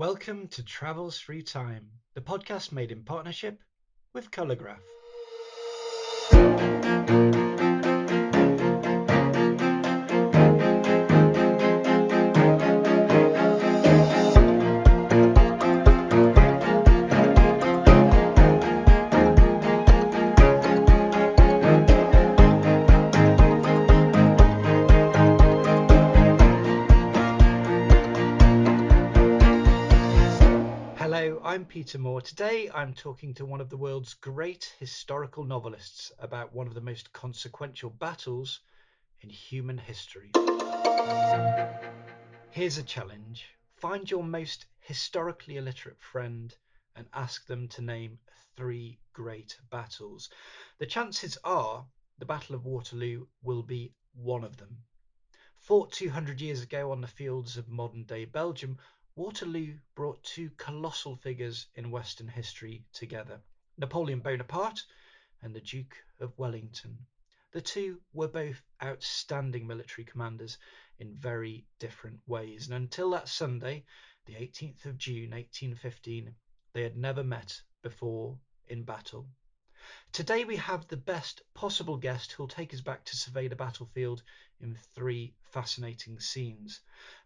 Welcome to Travels Through Time, the podcast made in partnership with Colourgraph. Hello, I'm Peter Moore. Today I'm talking to one of the world's great historical novelists about one of the most consequential battles in human history. Here's a challenge. Find your most historically illiterate friend and ask them to name 3 great battles. The chances are the Battle of Waterloo will be one of them. Fought 200 years ago on the fields of modern-day Belgium, Waterloo brought 2 colossal figures in Western history together, Napoleon Bonaparte and the Duke of Wellington. The two were both outstanding military commanders in very different ways, and until that Sunday, the 18th of June 1815, they had never met before in battle. Today we have the best possible guest who'll take us back to survey the battlefield in 3 fascinating scenes.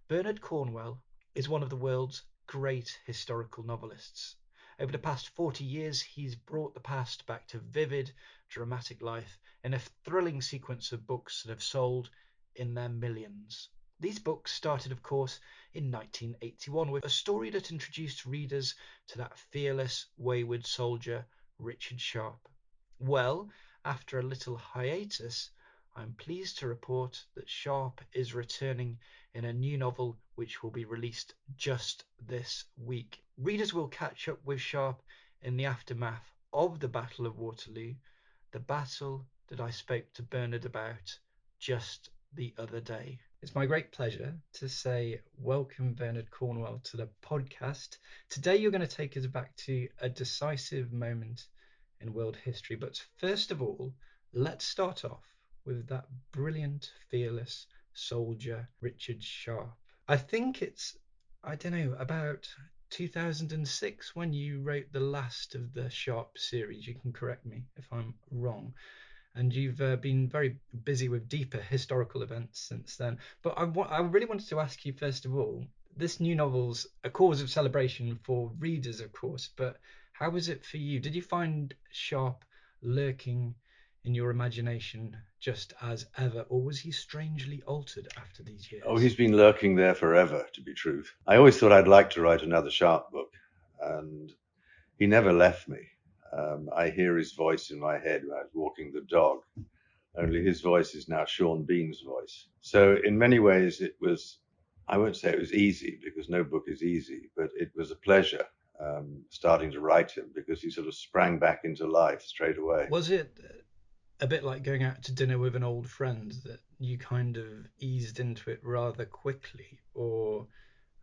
Bernard Cornwell is one of the world's great historical novelists. Over the past 40 years, he's brought the past back to vivid, dramatic life in a thrilling sequence of books that have sold in their millions. These books started, of course, in 1981 with a story that introduced readers to that fearless, wayward soldier, Richard Sharp. Well, after a little hiatus, I'm pleased to report that Sharp is returning in a new novel which will be released just this week. Readers will catch up with Sharp in the aftermath of the Battle of Waterloo, the battle that I spoke to Bernard about just the other day. It's my great pleasure to say welcome Bernard Cornwell to the podcast. Today you're going to take us back to a decisive moment in world history, but first of all, let's start off with that brilliant, fearless soldier, Richard Sharp. I think it's, about 2006 when you wrote the last of the Sharp series. You can correct me if I'm wrong. And you've been very busy with deeper historical events since then. But I really wanted to ask you, first of all, this new novel's a cause of celebration for readers, of course, but how was it for you? Did you find Sharp lurking in your imagination just as ever, or was he strangely altered after these years? Oh, he's been lurking there forever, to be truth. I always thought I'd like to write another Sharp book, and he never left me. I hear his voice in my head when I was walking the dog, only his voice is now Sean Bean's voice. So in many ways it was, I won't say it was easy, because no book is easy, but it was a pleasure starting to write him, because he sort of sprang back into life straight away. Was it a bit like going out to dinner with an old friend, that you kind of eased into it rather quickly? Or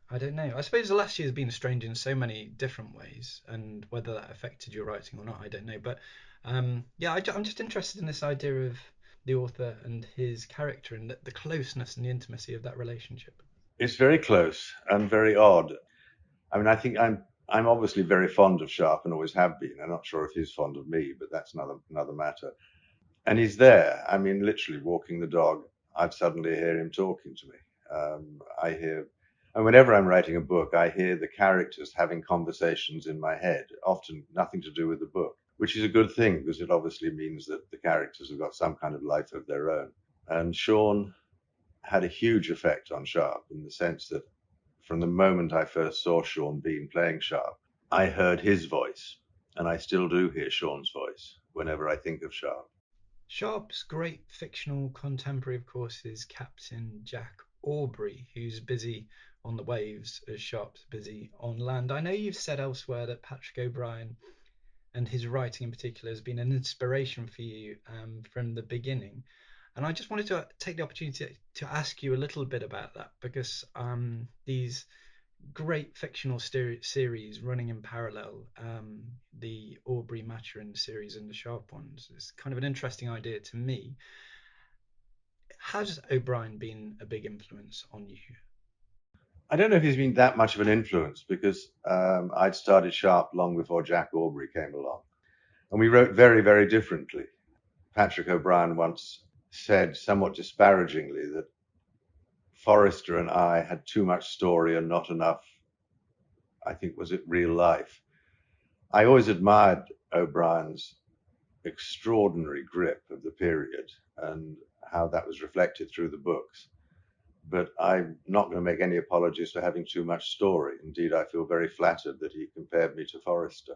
I don't know. I suppose the last year has been strange in so many different ways, and whether that affected your writing or not, I don't know. But I'm just interested in this idea of the author and his character, and the closeness and the intimacy of that relationship. It's very close and very odd. I mean, I think I'm obviously very fond of Sharp and always have been. I'm not sure if he's fond of me, but that's another matter. And he's there. I mean, literally walking the dog, I'd suddenly hear him talking to me. And whenever I'm writing a book, I hear the characters having conversations in my head, often nothing to do with the book, which is a good thing, because it obviously means that the characters have got some kind of life of their own. And Sean had a huge effect on Sharp, in the sense that from the moment I first saw Sean Bean playing Sharp, I heard his voice, and I still do hear Sean's voice whenever I think of Sharp. Sharp's great fictional contemporary, of course, is Captain Jack Aubrey, who's busy on the waves as Sharp's busy on land. I know you've said elsewhere that Patrick O'Brien and his writing in particular has been an inspiration for you from the beginning. And I just wanted to take the opportunity to ask you a little bit about that, because these great fictional series running in parallel, the Aubrey Maturin series and the Sharp ones, is kind of an interesting idea to me. Has O'Brien been a big influence on you? I don't know if he's been that much of an influence because I'd started Sharp long before Jack Aubrey came along. And we wrote very, very differently. Patrick O'Brien once said somewhat disparagingly that Forrester and I had too much story and not enough, I think, was it real life? I always admired O'Brien's extraordinary grip of the period and how that was reflected through the books. But I'm not going to make any apologies for having too much story. Indeed, I feel very flattered that he compared me to Forrester.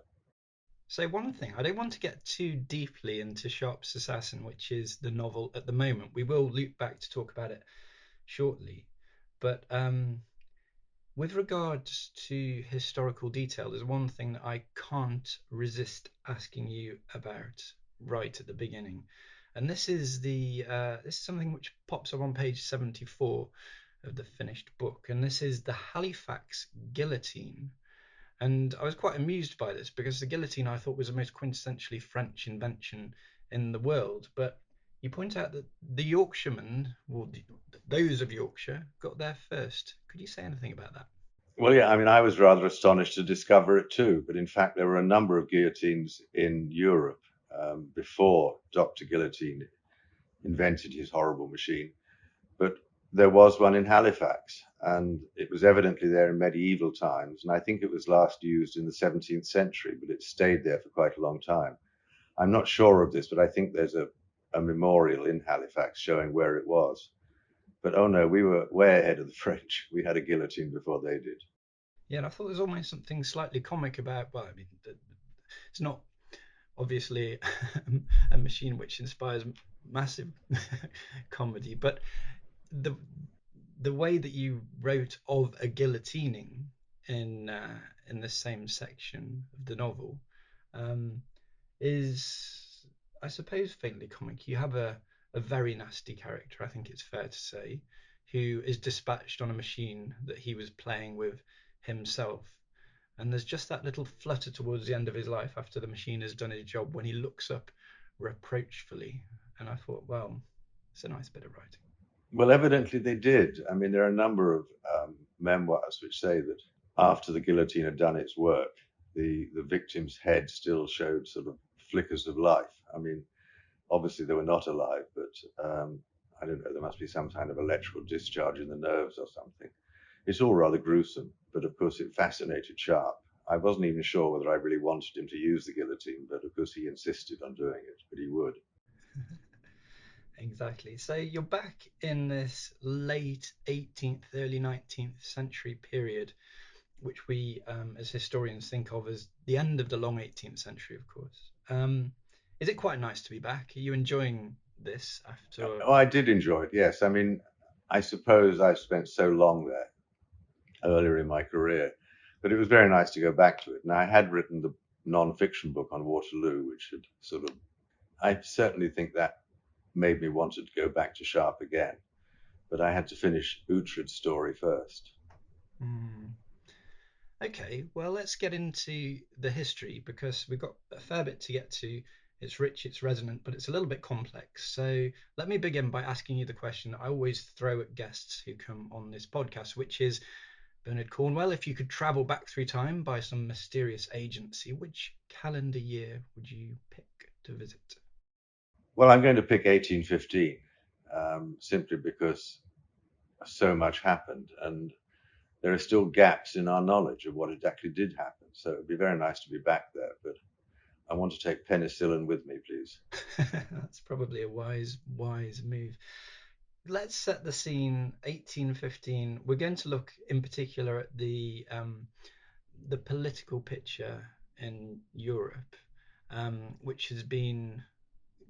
So one thing, I don't want to get too deeply into Sharp's Assassin, which is the novel at the moment. We will loop back to talk about it shortly. But with regards to historical detail, there's one thing that I can't resist asking you about right at the beginning. And this is something which pops up on page 74 of the finished book. And this is the Halifax guillotine. And I was quite amused by this because the guillotine I thought was the most quintessentially French invention in the world. But you point out that the Yorkshiremen, or those of Yorkshire, got there first. Could you say anything about that? Well, yeah, I mean, I was rather astonished to discover it too. But in fact, there were a number of guillotines in Europe before Dr. Guillotine invented his horrible machine. But there was one in Halifax, and it was evidently there in medieval times. And I think it was last used in the 17th century, but it stayed there for quite a long time. I'm not sure of this, but I think there's a memorial in Halifax showing where it was. But oh no, we were way ahead of the French. We had a guillotine before they did. Yeah, and I thought there's almost something slightly comic about. Well, I mean, it's not obviously a machine which inspires massive comedy, but the the way that you wrote of a guillotining in the same section of the novel um, is, I suppose, faintly comic. You have a very nasty character, I think it's fair to say, who is dispatched on a machine that he was playing with himself. And there's just that little flutter towards the end of his life after the machine has done its job when he looks up reproachfully. And I thought, well, it's a nice bit of writing. Well, evidently they did. I mean, there are a number of memoirs which say that after the guillotine had done its work, the victim's head still showed sort of flickers of life. I mean, obviously they were not alive, but I don't know, there must be some kind of electrical discharge in the nerves or something. It's all rather gruesome, but of course it fascinated Sharp. I wasn't even sure whether I really wanted him to use the guillotine, but of course he insisted on doing it, but he would. Exactly. So you're back in this late 18th, early 19th century period, which we, as historians, think of as the end of the long 18th century, of course. Is it quite nice to be back? Are you enjoying this after? Oh, I did enjoy it, yes. I mean, I suppose I spent so long there earlier in my career that it was very nice to go back to it. Now, I had written the non-fiction book on Waterloo, which had sort of, I certainly think that made me want to go back to Sharp again. But I had to finish Uhtred's story first. Hmm. Okay, well, let's get into the history because we've got a fair bit to get to. It's rich, it's resonant, but it's a little bit complex. So let me begin by asking you the question that I always throw at guests who come on this podcast, which is, Bernard Cornwell, if you could travel back through time by some mysterious agency, which calendar year would you pick to visit? Well, I'm going to pick 1815 simply because so much happened and there are still gaps in our knowledge of what exactly did happen. So it'd be very nice to be back there, but I want to take penicillin with me, please. That's probably a wise move. Let's set the scene. 1815. We're going to look in particular at the political picture in Europe, which has been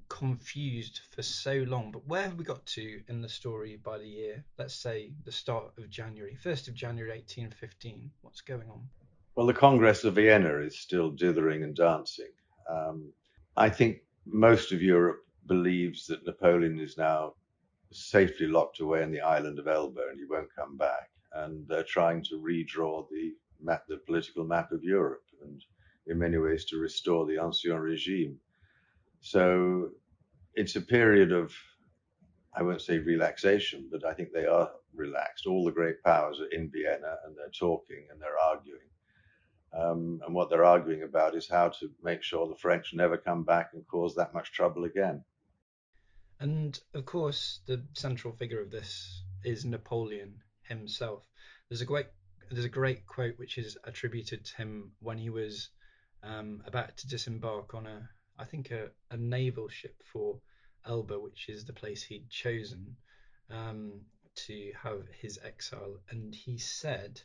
confused for so long. But where have we got to in the story by the year? Let's say the start of January, 1st of January 1815. What's going on? Well, the Congress of Vienna is still dithering and dancing. I think most of Europe believes that Napoleon is now safely locked away in the island of Elba and he won't come back. And they're trying to redraw the political map of Europe and in many ways to restore the ancien regime. So it's a period of, I won't say relaxation, but I think they are relaxed. All the great powers are in Vienna and they're talking and they're arguing. And what they're arguing about is how to make sure the French never come back and cause that much trouble again. And of course, the central figure of this is Napoleon himself. There's a great there's a great quote which is attributed to him when he was about to disembark on a naval ship for Elba, which is the place he'd chosen to have his exile, and he said,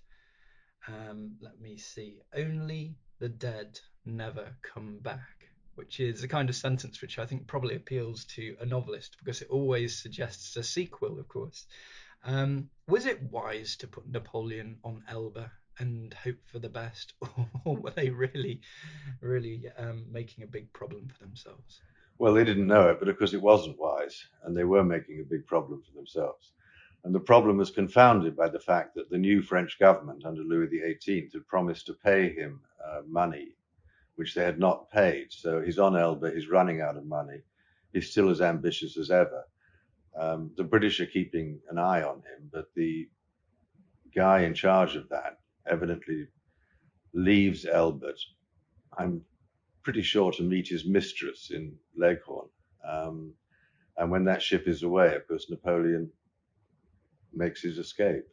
let me see, only the dead never come back, which is a kind of sentence which I think probably appeals to a novelist because it always suggests a sequel, of course. Was it wise to put Napoleon on Elba and hope for the best, or were they really making a big problem for themselves? Well, they didn't know it, but of course it wasn't wise, and they were making a big problem for themselves. And the problem was confounded by the fact that the new French government under Louis XVIII had promised to pay him money, which they had not paid. So he's on Elba, he's running out of money, he's still as ambitious as ever. The British are keeping an eye on him, but the guy in charge of that evidently leaves Elba, I'm pretty sure, to meet his mistress in Leghorn. And when that ship is away, of course, Napoleon makes his escape.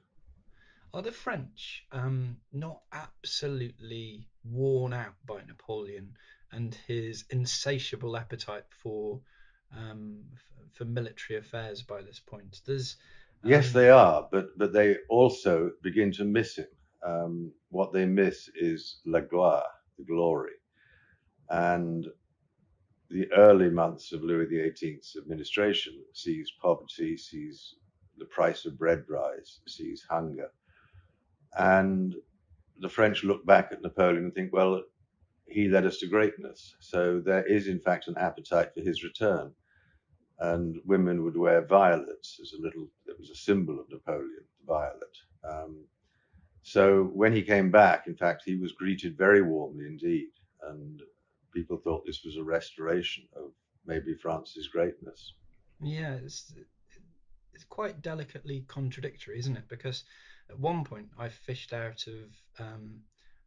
Are the French not absolutely worn out by Napoleon and his insatiable appetite for military affairs by this point? Yes, they are, but they also begin to miss him. What they miss is la gloire, the glory. And the early months of Louis XVIII's administration sees poverty, sees the price of bread rise, sees hunger. And the French look back at Napoleon and think, well, he led us to greatness. So there is, in fact, an appetite for his return. And women would wear violets it was a symbol of Napoleon, the violet. So when he came back, in fact, he was greeted very warmly indeed. And people thought this was a restoration of maybe France's greatness. Yeah, it's quite delicately contradictory, isn't it? Because at one point I fished out of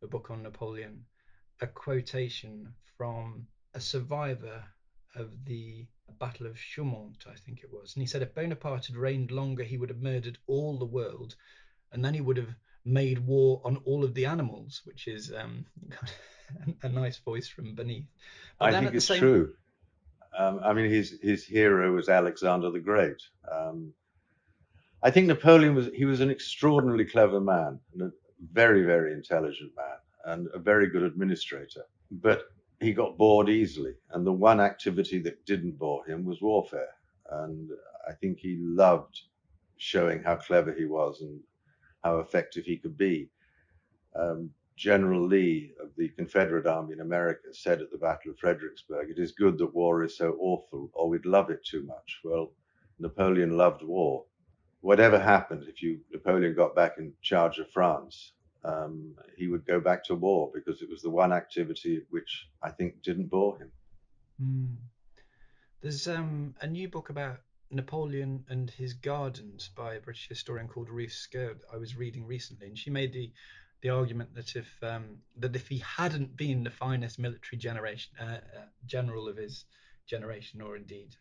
a book on Napoleon a quotation from a survivor of the Battle of Chaumont, I think it was, and he said if Bonaparte had reigned longer, he would have murdered all the world, and then he would have made war on all of the animals, which is a nice voice from beneath. But I then think at the it's same, true. I mean, his hero was Alexander the Great. I think Napoleon was an extraordinarily clever man and a very, very intelligent man and a very good administrator. But he got bored easily, and the one activity that didn't bore him was warfare. And I think he loved showing how clever he was and how effective he could be. General Lee of the Confederate Army in America said at the Battle of Fredericksburg, "It is good that war is so awful, or we'd love it too much." Well, Napoleon loved war. Whatever happened, if Napoleon got back in charge of France, he would go back to war because it was the one activity which I think didn't bore him. hmm, there's a new book about Napoleon and his gardens by a British historian called Ruth Sker I was reading recently, and she made the argument that if he hadn't been the finest military general of his generation, or indeed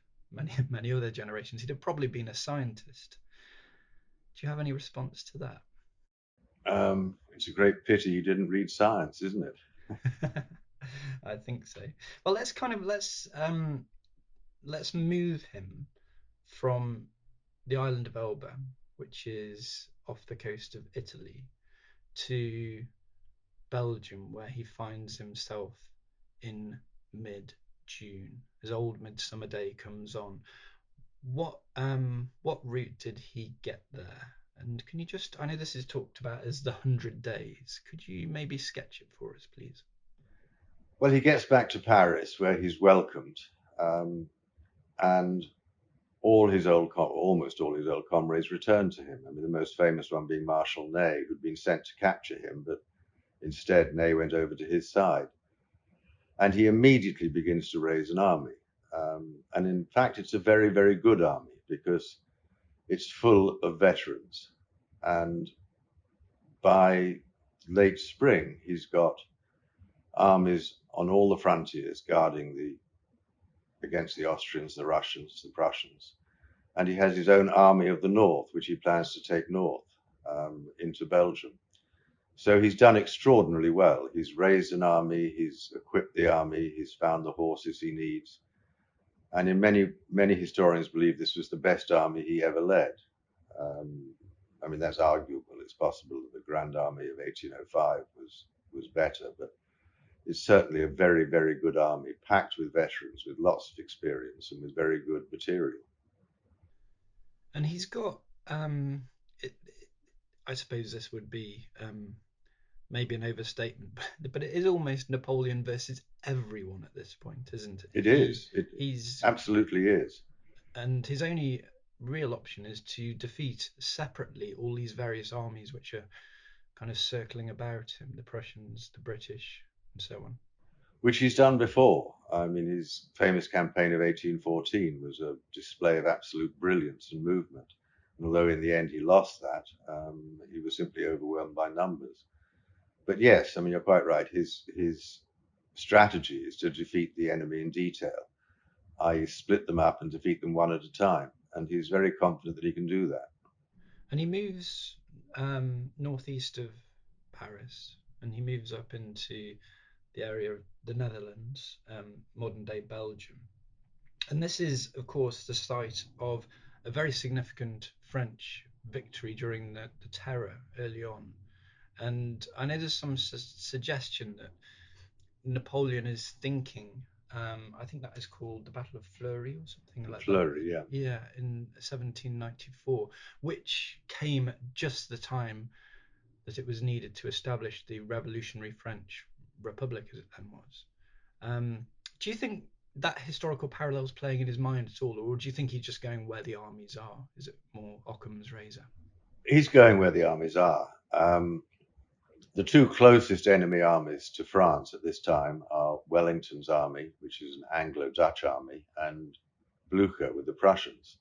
many other generations, he'd have probably been a scientist. Do you have any response to that? It's a great pity you didn't read science, isn't it? I think so. Well, let's move him from the island of Elba, which is off the coast of Italy, to Belgium, where he finds himself in mid-June. His old midsummer day comes on. What route did he get there? And can you just, I know this is talked about as the 100 Days. Could you maybe sketch it for us, please? Well, he gets back to Paris where he's welcomed, and almost all his old comrades return to him. I mean, the most famous one being Marshal Ney, who'd been sent to capture him, but instead Ney went over to his side. And he immediately begins to raise an army. And in fact, it's a very, very good army because it's full of veterans. And by late spring, he's got armies on all the frontiers guarding against the Austrians, the Russians, the Prussians. And he has his own army of the north, which he plans to take north into Belgium. So he's done extraordinarily well. He's raised an army, he's equipped the army, he's found the horses he needs. And in many historians believe this was the best army he ever led. I mean, that's arguable. It's possible that the Grand Army of 1805 was better, but it's certainly a very, very good army, packed with veterans, with lots of experience, and with very good material. And he's got, it, I suppose this would be maybe an overstatement, but it is almost Napoleon versus everyone at this point, isn't it? It is. It He's absolutely is. and his only real option is to defeat separately all these various armies which are kind of circling about him, the Prussians, the British, and so on. Which he's done before. I mean, his famous campaign of 1814 was a display of absolute brilliance and movement. And although in the end he lost that, he was simply overwhelmed by numbers. But yes, I mean, you're quite right. His strategy is to defeat the enemy in detail, i.e. split them up and defeat them one at a time. And he's very confident that he can do that. And he moves northeast of Paris, and he moves up into the area of the Netherlands, modern day Belgium. And this is, of course, the site of a very significant French victory during the Terror early on. And I know there's some suggestion that Napoleon is thinking, I think that is called the Battle of Flurry or something like that. Flurry, yeah. Yeah, in 1794, which came at just the time that it was needed to establish the revolutionary French Republic, as it then was. Do you think that historical parallel is playing in his mind at all, or do you think he's just going where the armies are? Is it more Occam's razor? He's going where the armies are. The two closest enemy armies to France at this time are Wellington's army, which is an Anglo-Dutch army, and Blucher with the Prussians.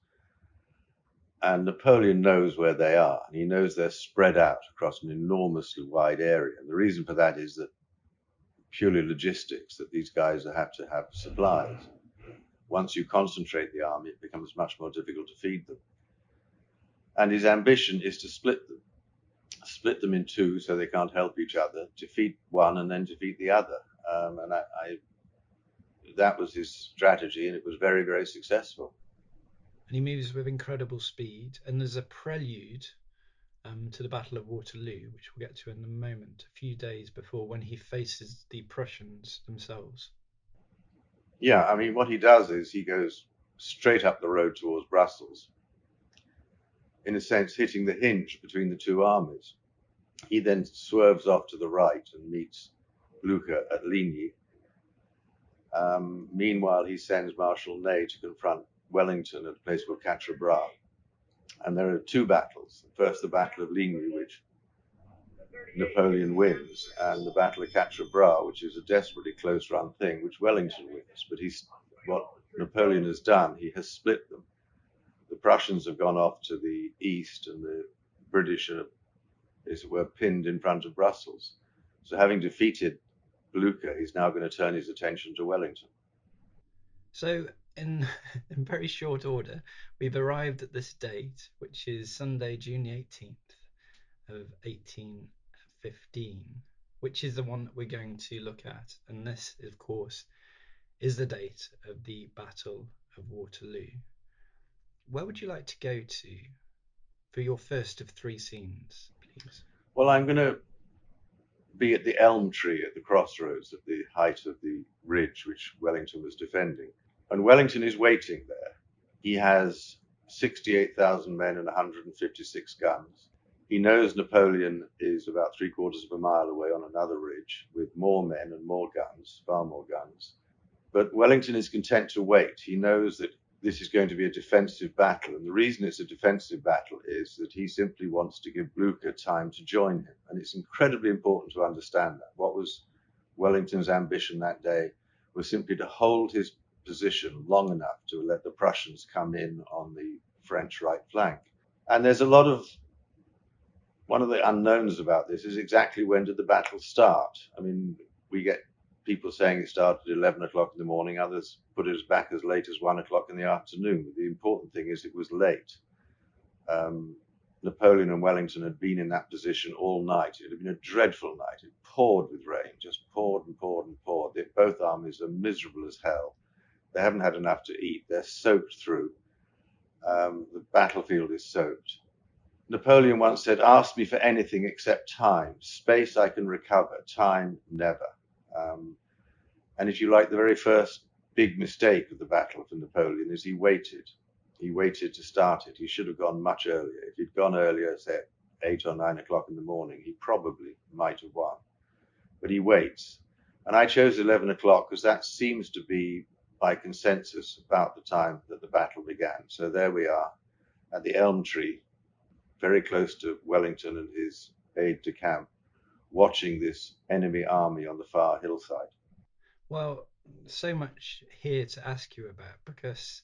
And Napoleon knows where they are, and he knows they're spread out across an enormously wide area. And the reason for that is that purely logistics, that these guys have to have supplies. Once you concentrate the army, it becomes much more difficult to feed them. And his ambition is to split them in two so they can't help each other, defeat one and then defeat the other. And that was his strategy, and it was very, very successful. And he moves with incredible speed. And there's a prelude to the Battle of Waterloo, which we'll get to in a moment, a few days before, when he faces the Prussians themselves. Yeah, I mean, what he does is he goes straight up the road towards Brussels, in a sense hitting the hinge between the two armies. He then swerves off to the right and meets Blucher at Ligny. Meanwhile, he sends Marshal Ney to confront Wellington at a place called Quatre Bras. And there are two battles. First, the Battle of Ligny, which Napoleon wins, and the Battle of Quatre Bras, which is a desperately close-run thing, which Wellington wins. But what Napoleon has done, he has split them. The Prussians have gone off to the east, and the British are, as it were, pinned in front of Brussels. So having defeated Blucher, he's now going to turn his attention to Wellington. So in very short order, we've arrived at this date, which is Sunday, June 18th of 1815, which is the one that we're going to look at. And this, of course, is the date of the Battle of Waterloo. Where would you like to go to for your first of three scenes, please? Well, I'm going to be at the elm tree at the crossroads at the height of the ridge which Wellington was defending. And Wellington is waiting there. He has 68,000 men and 156 guns. He knows Napoleon is about 3/4 of a mile away on another ridge with more men and more guns, far more guns. But Wellington is content to wait. He knows that this is going to be a defensive battle. And the reason it's a defensive battle is that he simply wants to give Blucher time to join him. And it's incredibly important to understand that. What was Wellington's ambition that day was simply to hold his position long enough to let the Prussians come in on the French right flank. And there's a lot of one of the unknowns about this is exactly when did the battle start. I mean, we get people saying it started at 11 o'clock in the morning, others put it as back as late as 1 o'clock in the afternoon. But the important thing is it was late. Napoleon and Wellington had been in that position all night. It had been a dreadful night. It poured with rain, just poured and poured and poured. Both armies are miserable as hell. They haven't had enough to eat. They're soaked through. The battlefield is soaked. Napoleon once said, "Ask me for anything except time. Space I can recover, time never." And if you like, the very first big mistake of the battle for Napoleon is he waited. He waited to start it. He should have gone much earlier. If he'd gone earlier, say 8 or 9 o'clock in the morning, he probably might have won. But he waits. And I chose 11 o'clock because that seems to be, by consensus, about the time that the battle began. So there we are at the elm tree, very close to Wellington and his aide-de-camp, watching this enemy army on the far hillside. Well, so much here to ask you about, because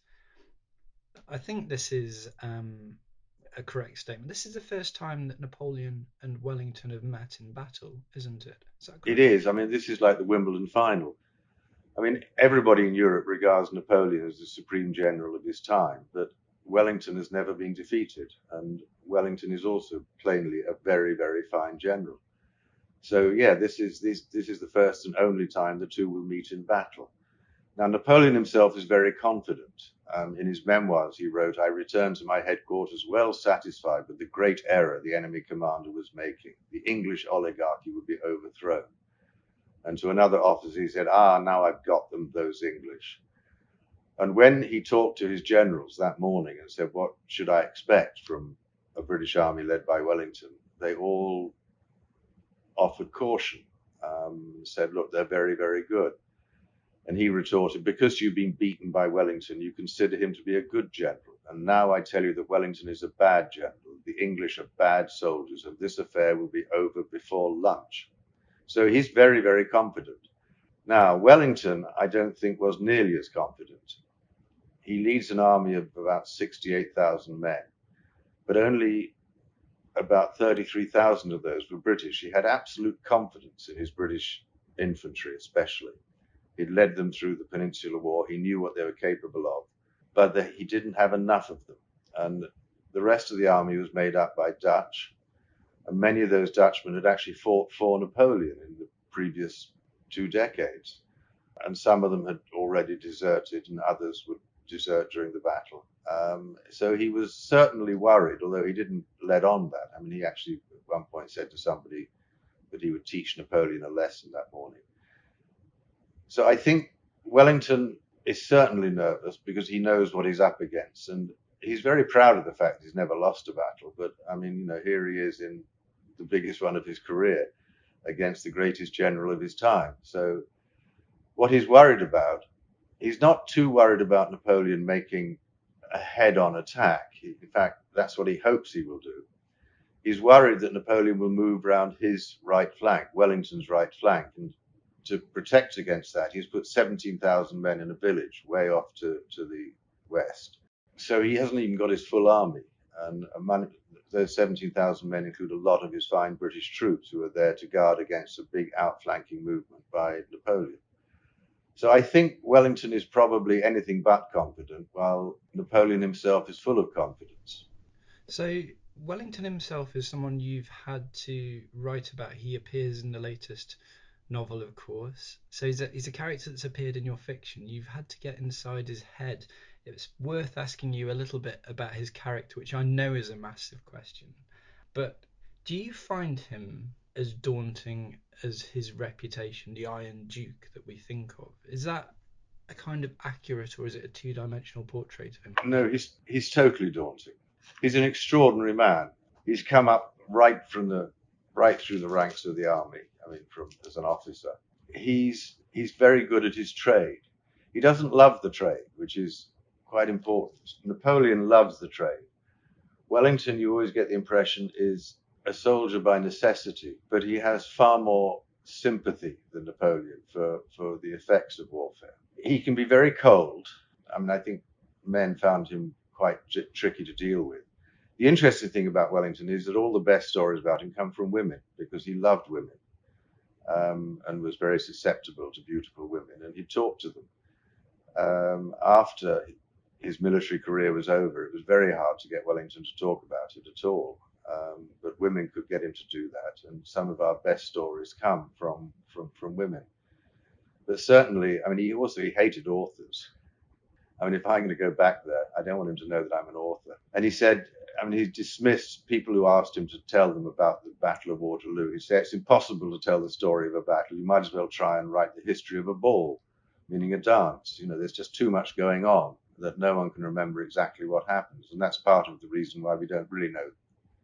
I think this is a correct statement. This is the first time that Napoleon and Wellington have met in battle, isn't it? Is that correct? It is. I mean, this is like the Wimbledon final. I mean, everybody in Europe regards Napoleon as the supreme general of his time, but Wellington has never been defeated, and Wellington is also plainly a very, very fine general. So yeah, this is the first and only time the two will meet in battle. Now, Napoleon himself is very confident. In his memoirs, he wrote, "I returned to my headquarters well satisfied with the great error the enemy commander was making. The English oligarchy would be overthrown." And to another officer, he said, "Now I've got them, those English." And when he talked to his generals that morning and said, "What should I expect from a British army led by Wellington?" they all offered caution, said, "Look, they're very, very good." And he retorted, "Because you've been beaten by Wellington, you consider him to be a good general. And now I tell you that Wellington is a bad general. The English are bad soldiers, and this affair will be over before lunch." So he's very, very confident. Now, Wellington, I don't think, was nearly as confident. He leads an army of about 68,000 men, but only about 33,000 of those were British. He had absolute confidence in his British infantry, especially. He'd led them through the Peninsular War. He knew what they were capable of, but he didn't have enough of them. And the rest of the army was made up by Dutch, and many of those Dutchmen had actually fought for Napoleon in the previous 2 decades. And some of them had already deserted, and others would desert during the battle. So he was certainly worried, although he didn't let on that. I mean, he actually at one point said to somebody that he would teach Napoleon a lesson that morning. So I think Wellington is certainly nervous because he knows what he's up against, and he's very proud of the fact he's never lost a battle. But I mean, here he is in the biggest one of his career against the greatest general of his time. So what he's worried about, he's not too worried about Napoleon making a head-on attack. In fact, that's what he hopes he will do. He's worried that Napoleon will move round his right flank, Wellington's right flank, and to protect against that, he's put 17,000 men in a village way off to the west. So he hasn't even got his full army. And those 17,000 men include a lot of his fine British troops who are there to guard against a big outflanking movement by Napoleon. So I think Wellington is probably anything but confident, while Napoleon himself is full of confidence. So Wellington himself is someone you've had to write about. He appears in the latest novel, of course. So he's a character that's appeared in your fiction. You've had to get inside his head. It's worth asking you a little bit about his character, which I know is a massive question. But do you find him as daunting as his reputation, the Iron Duke that we think of? Is that a kind of accurate, or is it a two-dimensional portrait of him? No, he's totally daunting. He's an extraordinary man. He's come up right through the ranks of the army. I mean, as an officer, he's very good at his trade. He doesn't love the trade, which is quite important. Napoleon loves the trade. Wellington, you always get the impression, is a soldier by necessity, but he has far more sympathy than Napoleon for the effects of warfare. He can be very cold. I mean, I think men found him quite tricky to deal with. The interesting thing about Wellington is that all the best stories about him come from women, because he loved women, and was very susceptible to beautiful women, and he talked to them. After his military career was over, it was very hard to get Wellington to talk about it at all. But women could get him to do that, and some of our best stories come from women. But certainly, I mean, he hated authors. I mean, if I'm going to go back there, I don't want him to know that I'm an author. And he said, I mean, he dismissed people who asked him to tell them about the Battle of Waterloo. He said, it's impossible to tell the story of a battle. You might as well try and write the history of a ball, meaning a dance. You know, there's just too much going on that no one can remember exactly what happens. And that's part of the reason why we don't really know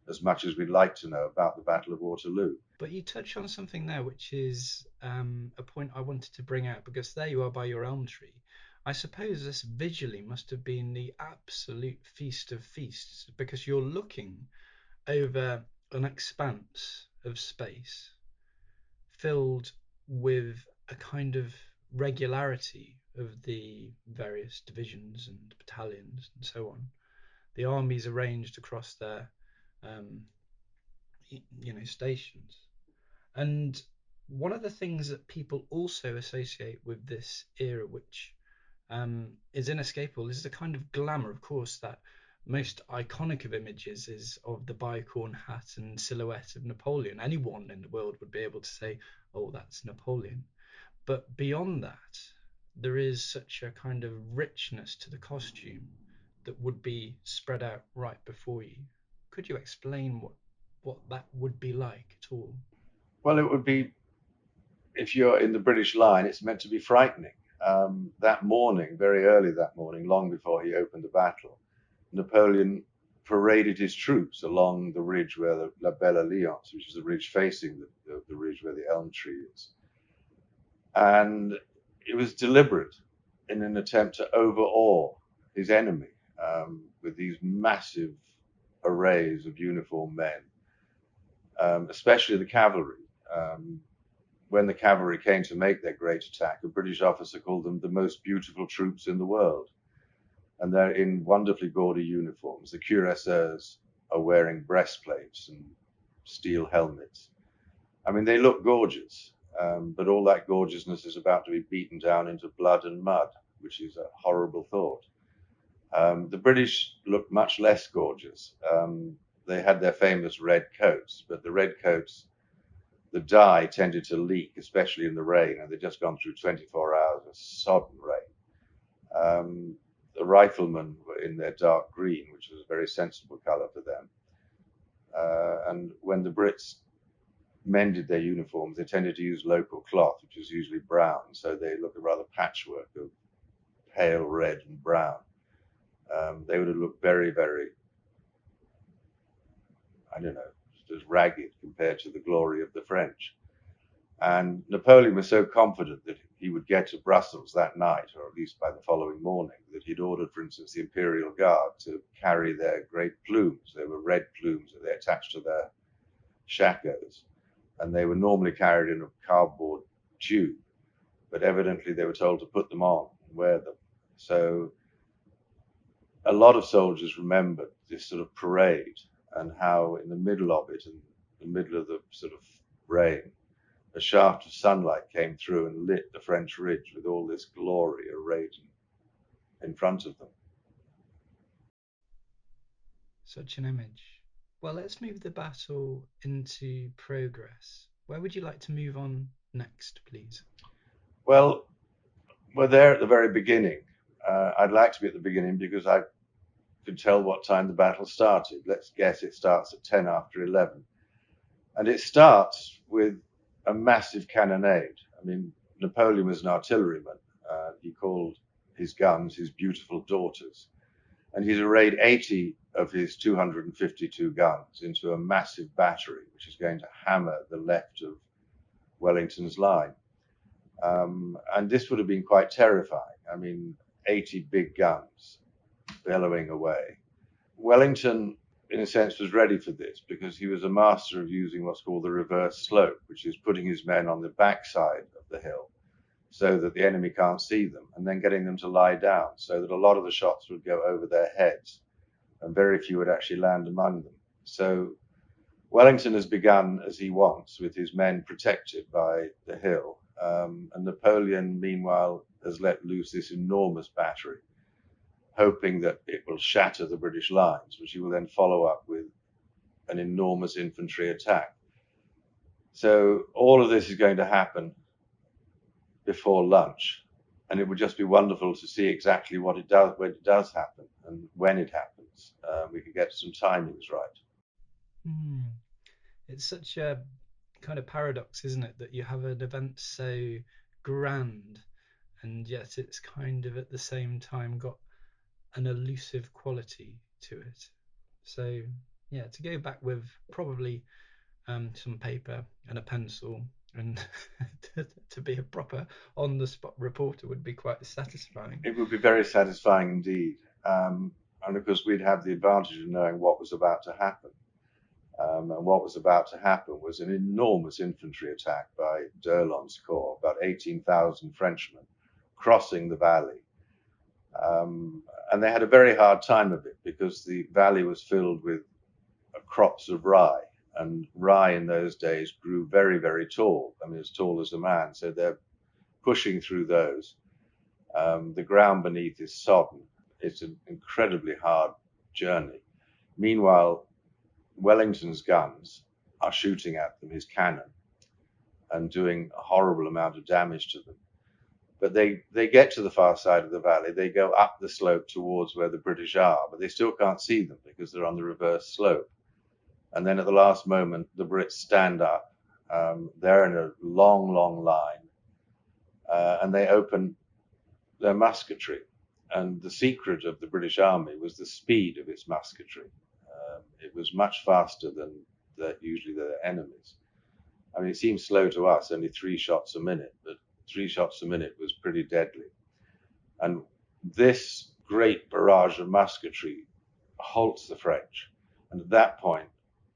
as much as we'd like to know about the Battle of Waterloo. But you touch on something there, which is a point I wanted to bring out, because there you are by your elm tree. I suppose this visually must have been the absolute feast of feasts, because you're looking over an expanse of space filled with a kind of regularity of the various divisions and battalions and so on. The armies arranged across their, um, stations. And one of the things that people also associate with this era, which is inescapable, is the kind of glamour. Of course, that most iconic of images is of the bicorn hat and silhouette of Napoleon. Anyone in the world would be able to say, oh, that's Napoleon. But beyond that, there is such a kind of richness to the costume that would be spread out right before you. Could you explain what that would be like at all? Well, it would be, if you're in the British line, it's meant to be frightening. That morning, very early that morning, long before he opened the battle, Napoleon paraded his troops along the ridge where the La Belle Alliance, which is the ridge facing the ridge where the elm tree is. And it was deliberate in an attempt to overawe his enemy, with these massive arrays of uniformed men, especially the cavalry. When the cavalry came to make their great attack, a British officer called them the most beautiful troops in the world. And they're in wonderfully gaudy uniforms. The cuirassiers are wearing breastplates and steel helmets. I mean, they look gorgeous, but all that gorgeousness is about to be beaten down into blood and mud, which is a horrible thought. The British looked much less gorgeous. They had their famous red coats, but the red coats, the dye tended to leak, especially in the rain, and they'd just gone through 24 hours of sodden rain. The riflemen were in their dark green, which was a very sensible colour for them. And when the Brits mended their uniforms, they tended to use local cloth, which was usually brown, so they look a rather patchwork of pale red and brown. They would have looked very, very, I don't know, just ragged compared to the glory of the French. And Napoleon was so confident that he would get to Brussels that night, or at least by the following morning, that he'd ordered, for instance, the Imperial Guard to carry their great plumes. They were red plumes that they attached to their shakos, and they were normally carried in a cardboard tube, but evidently they were told to put them on and wear them. So a lot of soldiers remembered this sort of parade, and how in the middle of it, in the middle of the sort of rain, a shaft of sunlight came through and lit the French ridge with all this glory arrayed in front of them. Such an image. Well, let's move the battle into progress. Where would you like to move on next, please? Well, we're there at the very beginning. I'd like to be at the beginning because I could tell what time the battle started. Let's guess it starts at 10 after 11. And it starts with a massive cannonade. I mean, Napoleon was an artilleryman. He called his guns his beautiful daughters. And he's arrayed 80 of his 252 guns into a massive battery, which is going to hammer the left of Wellington's line. And this would have been quite terrifying. I mean, 80 big guns bellowing away. Wellington, in a sense, was ready for this because he was a master of using what's called the reverse slope, which is putting his men on the backside of the hill so that the enemy can't see them, and then getting them to lie down so that a lot of the shots would go over their heads and very few would actually land among them. So Wellington has begun as he wants, with his men protected by the hill, and Napoleon, meanwhile, has let loose this enormous battery, hoping that it will shatter the British lines, which he will then follow up with an enormous infantry attack. So all of this is going to happen before lunch, and it would just be wonderful to see exactly what it does when it does happen and when it happens. We can get some timings right. Hmm. It's such a kind of paradox, isn't it, that you have an event so grand and yet it's kind of at the same time got an elusive quality to it. So yeah, to go back with probably some paper and a pencil and to be a proper on the spot reporter would be quite satisfying. It would be very satisfying indeed. And of course, we'd have the advantage of knowing what was about to happen. And what was about to happen was an enormous infantry attack by d'Erlon's corps, about 18,000 Frenchmen crossing the valley. And they had a very hard time of it because the valley was filled with crops of rye. And rye in those days grew very, very tall. I mean, as tall as a man. So they're pushing through those. The ground beneath is sodden. It's an incredibly hard journey. Meanwhile, Wellington's guns are shooting at them, his cannon, and doing a horrible amount of damage to them. But they get to the far side of the valley. They go up the slope towards where the British are, but they still can't see them because they're on the reverse slope. And then at the last moment, the Brits stand up. They're in a long, long line, and they open their musketry. And the secret of the British Army was the speed of its musketry. It was much faster than usually their enemies. I mean, it seems slow to us, only 3 shots a minute, but 3 shots a minute was pretty deadly. And this great barrage of musketry halts the French. And at that point,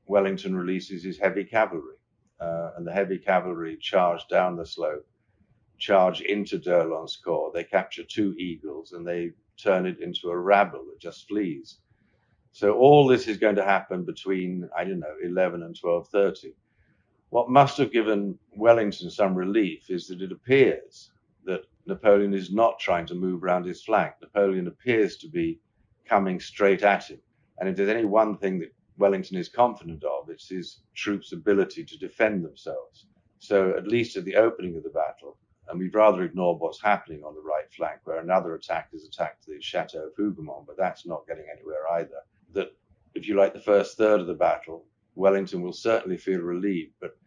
Wellington releases his heavy cavalry, and the heavy cavalry charge down the slope, charge into d'Erlon's corps. They capture 2 eagles, and they turn it into a rabble that just flees. So all this is going to happen between, 11 and 12:30. What must have given Wellington some relief is that it appears that Napoleon is not trying to move round his flank. Napoleon appears to be coming straight at him. And if there's any one thing that Wellington is confident of, it's his troops' ability to defend themselves. So at least at the opening of the battle, and we've rather ignored what's happening on the right flank, where another attack has attacked the Chateau of Hougoumont, but that's not getting anywhere either. That, if you like, the first third of the battle, Wellington will certainly feel relieved, but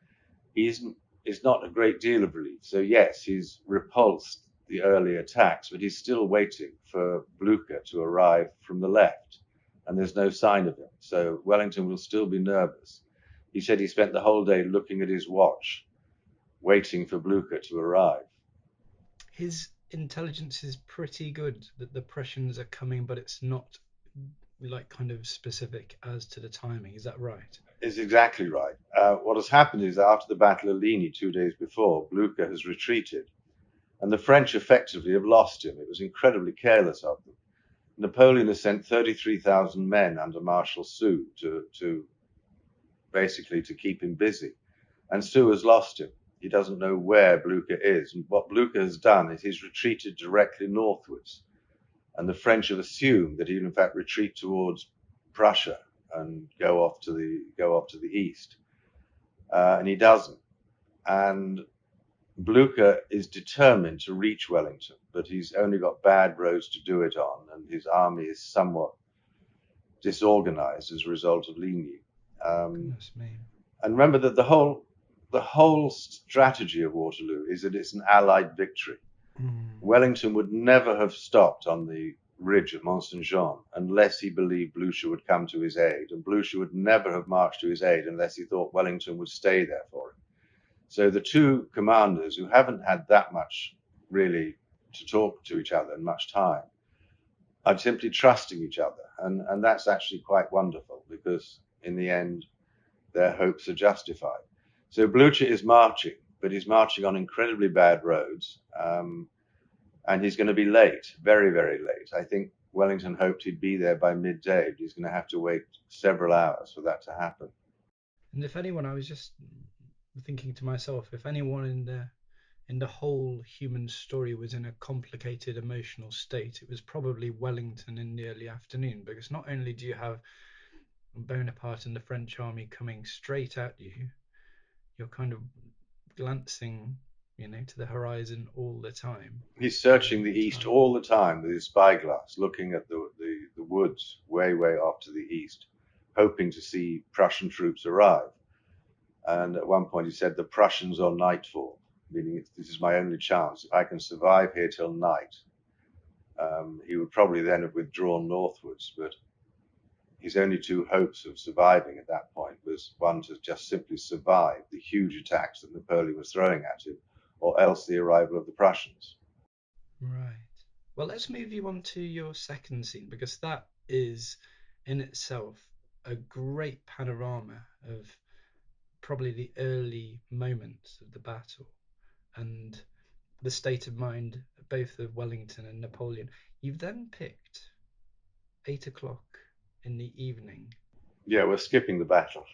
it's not a great deal of relief. So yes, he's repulsed the early attacks, but he's still waiting for Blucher to arrive from the left, and there's no sign of him. So Wellington will still be nervous. He said he spent the whole day looking at his watch, waiting for Blucher to arrive. His intelligence is pretty good that the Prussians are coming, but it's not like kind of specific as to the timing. Is that right? Is exactly right. What has happened is that after the Battle of Ligny 2 days before, Blucher has retreated, and the French effectively have lost him. It was incredibly careless of them. Napoleon has sent 33,000 men under Marshal Soult to basically to keep him busy, and Soult has lost him. He doesn't know where Blucher is, and what Blucher has done is he's retreated directly northwards, and the French have assumed that he'll in fact retreat towards Prussia and go off to the east, and he doesn't. And Blucher is determined to reach Wellington, but he's only got bad roads to do it on, and his army is somewhat disorganized as a result of Ligny. Goodness me. And remember that the whole strategy of Waterloo is that it's an Allied victory. Wellington would never have stopped on the ridge at Mont Saint Jean unless he believed Blucher would come to his aid, and Blucher would never have marched to his aid unless he thought Wellington would stay there for him. So the two commanders, who haven't had that much really to talk to each other in much time, are simply trusting each other, and that's actually quite wonderful, because in the end their hopes are justified. So Blucher is marching, but he's marching on incredibly bad roads, and he's going to be late, very, very late. I think Wellington hoped he'd be there by midday, but he's going to have to wait several hours for that to happen. And if anyone, I was just thinking to myself, if anyone in the whole human story was in a complicated emotional state, it was probably Wellington in the early afternoon, because not only do you have Bonaparte and the French army coming straight at you, you're kind of glancing, to the horizon all the time. He's searching the east all the time with his spyglass, looking at the woods way off to the east, hoping to see Prussian troops arrive. And at one point he said, "The Prussians on nightfall," meaning this is my only chance. If I can survive here till night, he would probably then have withdrawn northwards. But his only two hopes of surviving at that point was one, to just simply survive the huge attacks that Napoleon was throwing at him, or else the arrival of the Prussians. Right. Well, let's move you on to your second scene, because that is in itself a great panorama of probably the early moments of the battle and the state of mind both of Wellington and Napoleon. You've then picked 8 o'clock in the evening. Yeah, we're skipping the battle,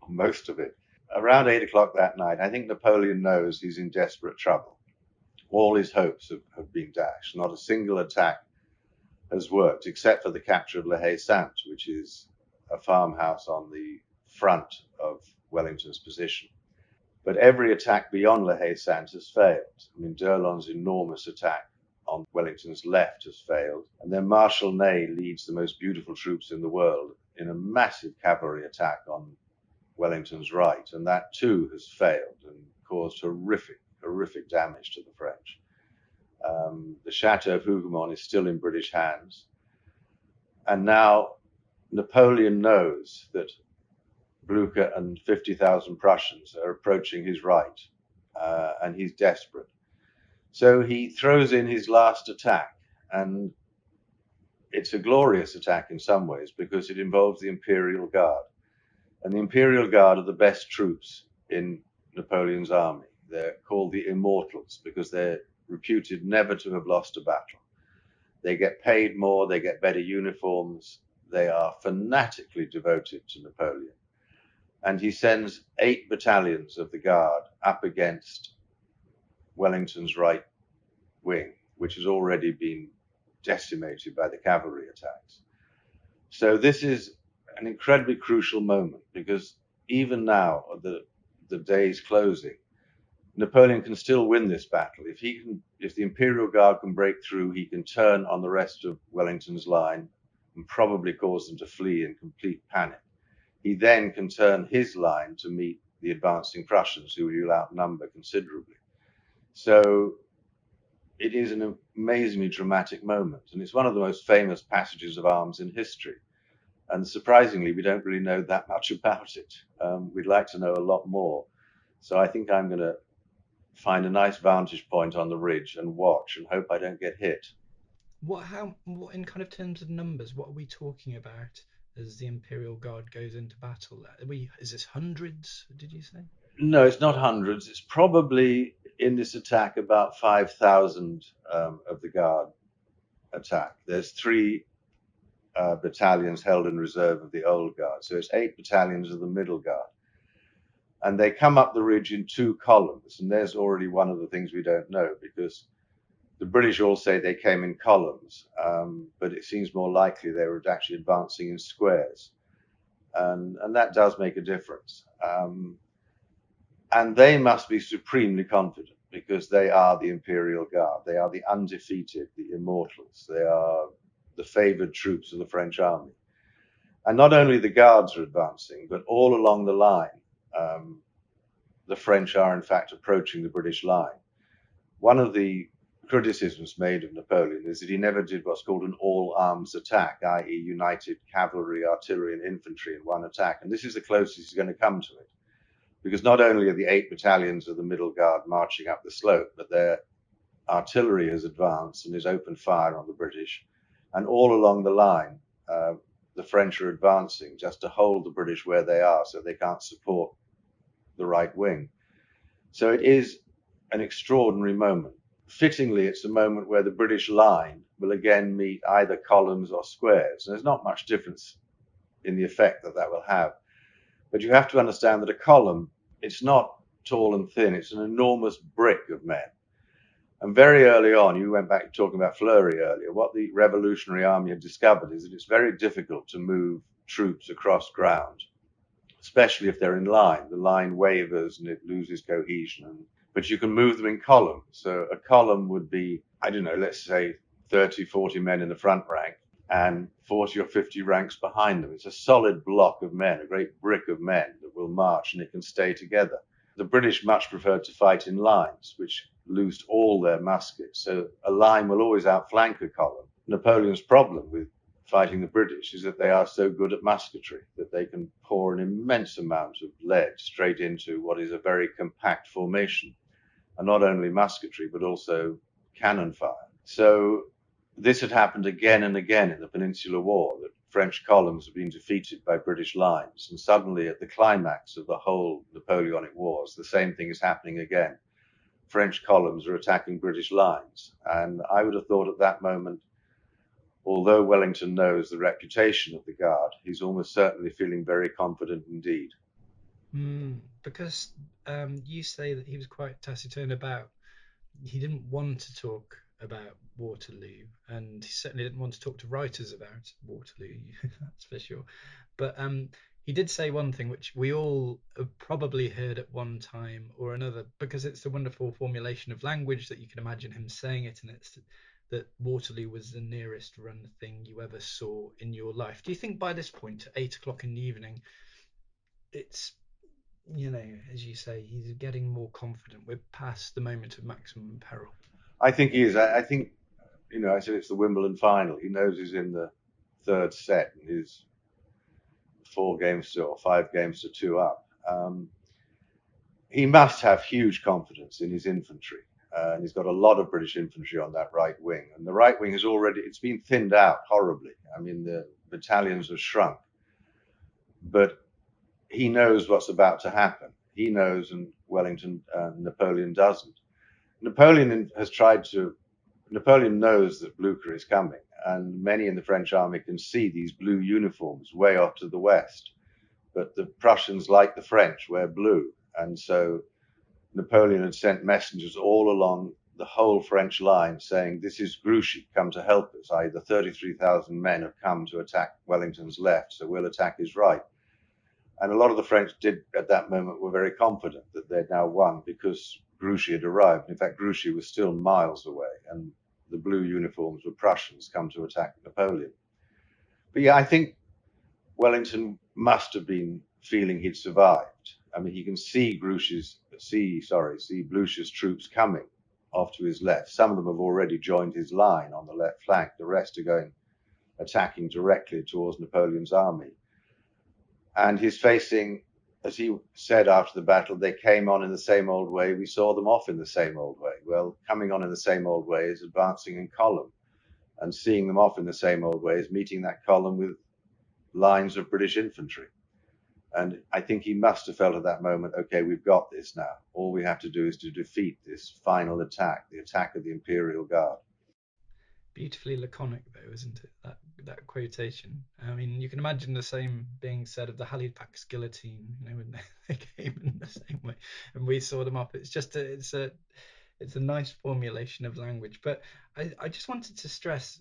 most of it. Around 8 o'clock that night, I think Napoleon knows he's in desperate trouble. All his hopes have been dashed. Not a single attack has worked, except for the capture of La Haye-Sainte, which is a farmhouse on the front of Wellington's position. But every attack beyond La Haye-Sainte has failed. I mean, d'Erlon's enormous attack on Wellington's left has failed. And then Marshal Ney leads the most beautiful troops in the world in a massive cavalry attack on Wellington's right. And that too has failed and caused horrific damage to the French. The Chateau of Hougoumont is still in British hands. And now Napoleon knows that Blucher and 50,000 Prussians are approaching his right, and he's desperate. So he throws in his last attack, and it's a glorious attack in some ways because it involves the Imperial Guard. And the Imperial Guard are the best troops in Napoleon's army. They're called the Immortals because they're reputed never to have lost a battle. They get paid more, they get better uniforms, they are fanatically devoted to Napoleon. And he sends 8 battalions of the Guard up against Wellington's right wing, which has already been decimated by the cavalry attacks. So this is an incredibly crucial moment because even now, at the day's closing, Napoleon can still win this battle. If the Imperial Guard can break through, he can turn on the rest of Wellington's line and probably cause them to flee in complete panic. He then can turn his line to meet the advancing Prussians, who will outnumber considerably. So it is an amazingly dramatic moment, and it's one of the most famous passages of arms in history. And surprisingly, we don't really know that much about it. We'd like to know a lot more. So I think I'm going to find a nice vantage point on the ridge and watch and hope I don't get hit. What in kind of terms of numbers, what are we talking about as the Imperial Guard goes into battle? Is this hundreds, did you say? No, it's not hundreds. It's probably in this attack about 5,000 of the Guard attack. There's 3 battalions held in reserve of the Old Guard. So it's 8 battalions of the Middle Guard. And they come up the ridge in 2 columns. And there's already one of the things we don't know, because the British all say they came in columns, but it seems more likely they were actually advancing in squares. And that does make a difference. And they must be supremely confident because they are the Imperial Guard. They are the undefeated, the Immortals. They are the favored troops of the French army. And not only the Guards are advancing, but all along the line, the French are in fact approaching the British line. One of the criticisms made of Napoleon is that he never did what's called an all-arms attack, i.e. united cavalry, artillery and infantry in one attack. And this is the closest he's going to come to it. Because not only are the 8 battalions of the Middle Guard marching up the slope, but their artillery has advanced and is open fire on the British. And all along the line, the French are advancing just to hold the British where they are so they can't support the right wing. So it is an extraordinary moment fittingly, it's a moment where the British line will again meet either columns or squares. And there's not much difference in the effect that that will have. But you have to understand that a column, it's not tall and thin, it's an enormous brick of men. And very early on, you went back to talking about Flurry earlier, what the Revolutionary Army had discovered is that it's very difficult to move troops across ground, especially if they're in line. The line wavers and it loses cohesion. But you can move them in columns. So a column would be, I don't know, let's say 30, 40 men in the front rank and 40 or 50 ranks behind them. It's a solid block of men, a great brick of men that will march and it can stay together. The British much preferred to fight in lines, which loosed all their muskets. So a line will always outflank a column. Napoleon's problem with fighting the British is that they are so good at musketry that they can pour an immense amount of lead straight into what is a very compact formation, and not only musketry but also cannon fire. So this had happened again and again in the Peninsular War, that French columns have been defeated by British lines, and suddenly at the climax of the whole Napoleonic Wars, the same thing is happening again. French columns are attacking British lines, and I would have thought at that moment, although Wellington knows the reputation of the Guard, he's almost certainly feeling very confident indeed. Because you say that he was quite taciturn about, he didn't want to talk about Waterloo, and he certainly didn't want to talk to writers about Waterloo, that's for sure. But he did say one thing which we all have probably heard at one time or another, because it's the wonderful formulation of language that you can imagine him saying it, and it's that Waterloo was the nearest run thing you ever saw in your life. Do you think by this point, at 8 o'clock in the evening, it's, as you say, he's getting more confident? We're past the moment of maximum peril. I think he is. I think, I said it's the Wimbledon final. He knows he's in the third set and he's 4 games to, or 5 games to 2 up. He must have huge confidence in his infantry. And he's got a lot of British infantry on that right wing. And the right wing it's been thinned out horribly. I mean, the battalions have shrunk. But he knows what's about to happen. He knows, and Napoleon doesn't. Napoleon knows that Blucher is coming, and many in the French army can see these blue uniforms way off to the west. But the Prussians, like the French, wear blue. And so Napoleon had sent messengers all along the whole French line saying, this is Grouchy, come to help us. The 33,000 men have come to attack Wellington's left, so we'll attack his right. And a lot of the French at that moment were very confident that they'd now won because Grouchy had arrived. In fact, Grouchy was still miles away, and the blue uniforms were Prussians come to attack Napoleon. But yeah, I think Wellington must have been feeling he'd survived. I mean, he can see Blucher's troops coming off to his left. Some of them have already joined his line on the left flank. The rest are attacking directly towards Napoleon's army. And he's facing, as he said after the battle, they came on in the same old way. We saw them off in the same old way. Well, coming on in the same old way is advancing in column, and seeing them off in the same old way is meeting that column with lines of British infantry. And I think he must have felt at that moment, okay, we've got this now. All we have to do is to defeat this final attack, the attack of the Imperial Guard. Beautifully laconic, though, isn't it? That quotation. I mean, you can imagine the same being said of the Halifax guillotine, when they came in the same way, and we saw them up. It's just it's a nice formulation of language. But I just wanted to stress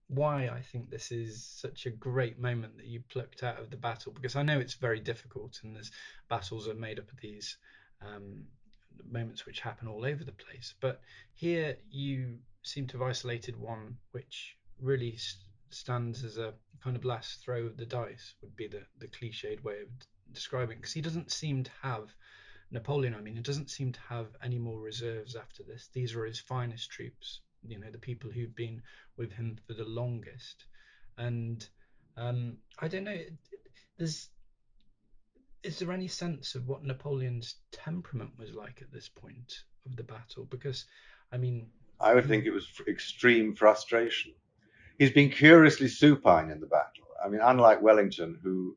why I think this is such a great moment that you plucked out of the battle, because I know it's very difficult, and there's battles are made up of these moments which happen all over the place. But here you seem to have isolated one which really stands as a kind of last throw of the dice, would be the cliched way of describing, because he doesn't seem to have Napoleon. I mean, he doesn't seem to have any more reserves after this. These are his finest troops, the people who've been with him for the longest. And I don't know, is there any sense of what Napoleon's temperament was like at this point of the battle? Because, I mean, I would think it was extreme frustration. He's been curiously supine in the battle. I mean, unlike Wellington, who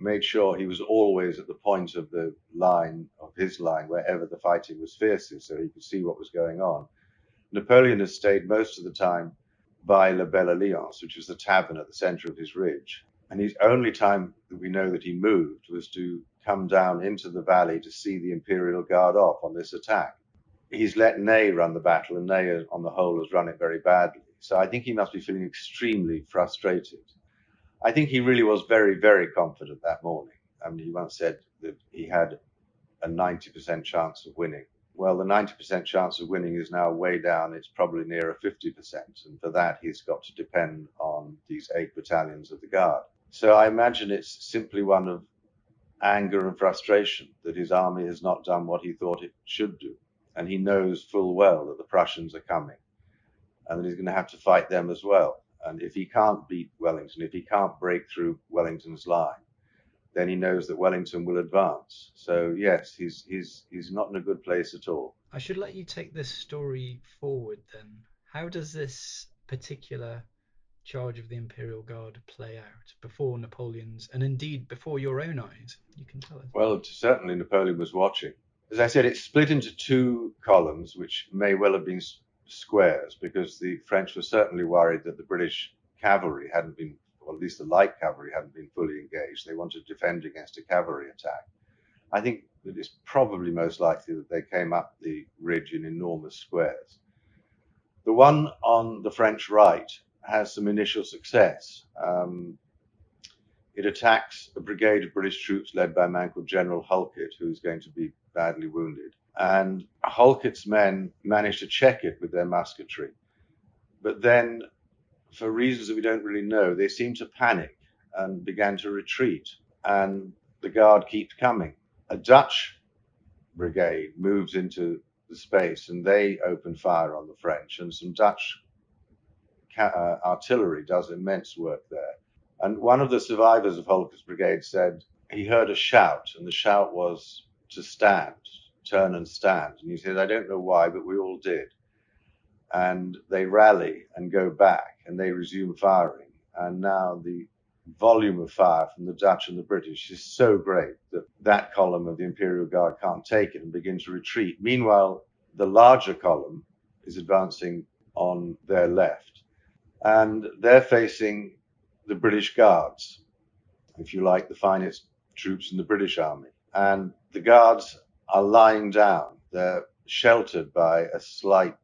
made sure he was always at the point of the line, of his line, wherever the fighting was fiercest, so he could see what was going on. Napoleon has stayed most of the time by La Belle Alliance, which was the tavern at the center of his ridge. And his only time that we know that he moved was to come down into the valley to see the Imperial Guard off on this attack. He's let Ney run the battle, and Ney, on the whole, has run it very badly. So I think he must be feeling extremely frustrated. I think he really was very, very confident that morning. I mean, he once said that he had a 90% chance of winning. Well, the 90% chance of winning is now way down. It's probably nearer 50%. And for that, he's got to depend on these 8 battalions of the Guard. So I imagine it's simply one of anger and frustration that his army has not done what he thought it should do. And he knows full well that the Prussians are coming and that he's going to have to fight them as well. And if he can't beat Wellington, if he can't break through Wellington's line, then he knows that Wellington will advance. So yes, he's not in a good place at all. I should let you take this story forward then. How does this particular charge of the Imperial Guard play out before Napoleon's, and indeed before your own eyes? You can tell us. Well, certainly Napoleon was watching. As I said, it's split into 2 columns, which may well have been squares, because the French were certainly worried that the British cavalry hadn't been, or at least the light cavalry hadn't been fully engaged. They wanted to defend against a cavalry attack. I think that it's probably most likely that they came up the ridge in enormous squares. The one on the French right has some initial success. It attacks a brigade of British troops led by a man called General Halkett, who's going to be badly wounded. And Halkett's men managed to check it with their musketry. But then, for reasons that we don't really know, they seemed to panic and began to retreat. And the Guard keeps coming. A Dutch brigade moves into the space and they open fire on the French. And some Dutch artillery does immense work there. And one of the survivors of Halkett's brigade said he heard a shout, and the shout was to stand, turn and stand. And he said, I don't know why, but we all did. And they rally and go back, and they resume firing. And now the volume of fire from the Dutch and the British is so great that that column of the Imperial Guard can't take it and begin to retreat. Meanwhile, the larger column is advancing on their left, and they're facing the British Guards, if you like, the finest troops in the British Army. And the Guards are lying down. They're sheltered by a slight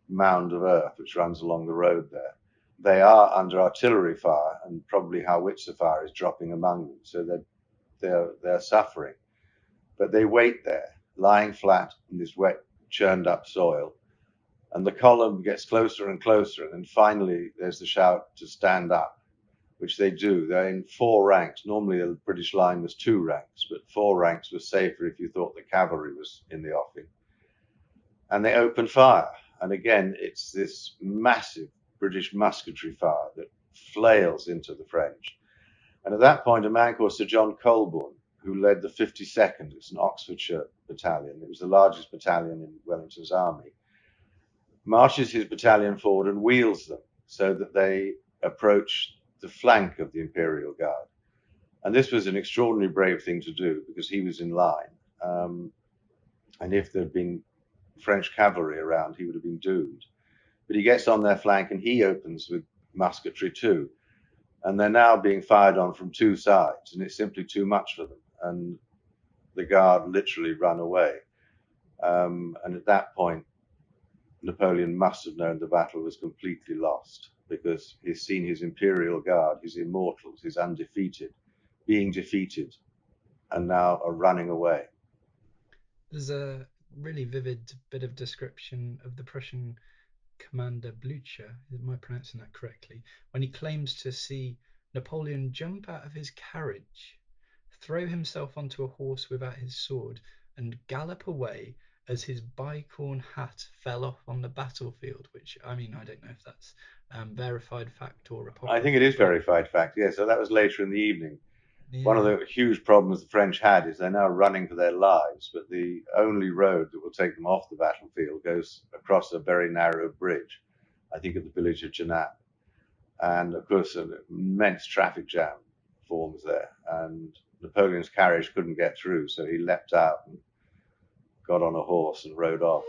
mound of earth which runs along the road there. They are under artillery fire, and probably howitzer fire is dropping among them, so they're suffering. But they wait there, lying flat in this wet, churned up soil, and the column gets closer and closer, and then finally there's the shout to stand up, which they do. They're in 4 ranks. Normally the British line was 2 ranks, but 4 ranks was safer if you thought the cavalry was in the offing. And they open fire. And again, it's this massive British musketry fire that flails into the French. And at that point, a man called Sir John Colborne, who led the 52nd, it's an Oxfordshire battalion, it was the largest battalion in Wellington's army, marches his battalion forward and wheels them so that they approach the flank of the Imperial Guard. And this was an extraordinarily brave thing to do because he was in line. And if there'd been French cavalry around, he would have been doomed. But he gets on their flank and he opens with musketry too. And they're now being fired on from 2 sides, and it's simply too much for them. And the Guard literally run away. And at that point, Napoleon must have known the battle was completely lost, because he's seen his Imperial Guard, his immortals, his undefeated, being defeated, and now are running away. There's a really vivid bit of description of the Prussian commander Blücher, am I pronouncing that correctly, when he claims to see Napoleon jump out of his carriage, throw himself onto a horse without his sword, and gallop away as his bicorn hat fell off on the battlefield, which, I mean, I don't know if that's verified fact or apocryphal. I think it is verified fact, yeah. So that was later in the evening. Yeah. One of the huge problems the French had is they're now running for their lives, but the only road that will take them off the battlefield goes across a very narrow bridge, I think at the village of Genappe. And of course, an immense traffic jam forms there. And Napoleon's carriage couldn't get through, so he leapt out and got on a horse and rode off.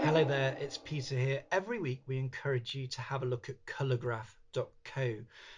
Hello there, it's Peter here. Every week we encourage you to have a look at colourgraph.co,